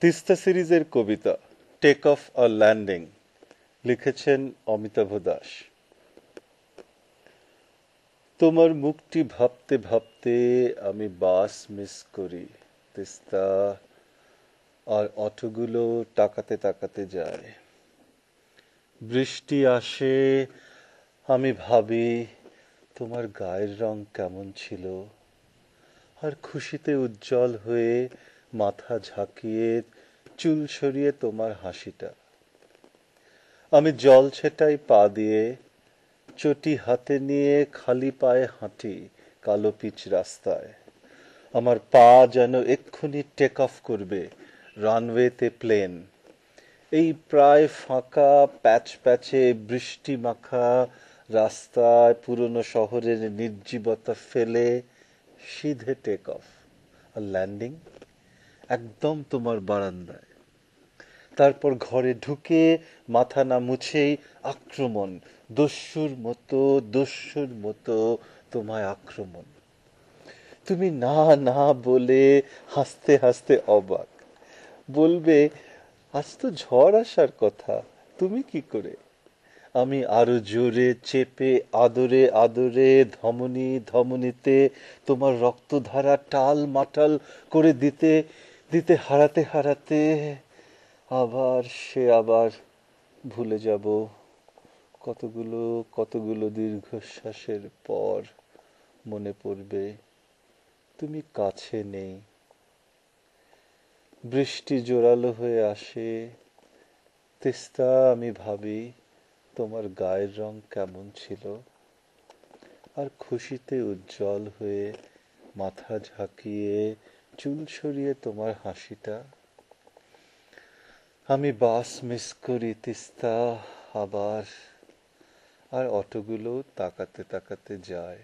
তিস্তা সিরিজের কবিতা take off আর landing লিখেছেন অমিতাভ দাস। তোমার মুখটি ভাবতে ভাবতে আমি বাস মিস করি। তিস্তা আর অটোগুলো তাকাতে তাকাতে যায়। বৃষ্টি আসে, আমি ভাবি তোমার গায়ের রং কেমন ছিল, আর খুশিতে উজ্জ্বল হয়ে মাথা ঝাঁকিয়ে চুল সরিয়ে তোমার হাসিটা। আমি জল ছেটাই পা দিয়ে, চটি হাতে নিয়ে খালি পায়ে হাঁটি কালো পিচ রাস্তায়। আমার পা যেন এক্ষুনি টেক অফ করবে রানওয়েতে প্লেন। এই প্রায় ফাঁকা প্যাচ প্যাচে বৃষ্টি মাখা রাস্তায় পুরনো শহরের নির্জীবতা ফেলে সিধে টেক অফ আর ল্যান্ডিং একদম তোমার বারান্দায়। তারপর ঘরে ঢুকে মাথা না মুছেই আক্রমণ, দস্যুর মতো তোমায় আক্রমণ। তুমি না না বলে হাসতে হাসতে অবাক, বলবে আজ তো ঝড় আসার কথা, তুমি কি করে? আমি আরো জোরে চেপে আদরে আদরে ধমনী ধমনীতে তোমার রক্তধারা টাল মাটাল করে দিতে দিতে হারাতে হারাতে আবার ভুলে যাব। কতগুলো কতগুলো দীর্ঘশ্বাসের পর মনে পড়বে তুমি কাছে নেই। বৃষ্টি জোরালো হয়ে আসে, তিস্তা আমি ভাবি তোমার গায়ের রং কেমন ছিল, আর খুশিতে উজ্জ্বল হয়ে মাথা ঝাঁকিয়ে চুল সরিয়ে তোমার হাসিটা। আমি বাস মিস করি তিস্তা আবার, আর অটোগুলো তাকাতে তাকাতে যায়।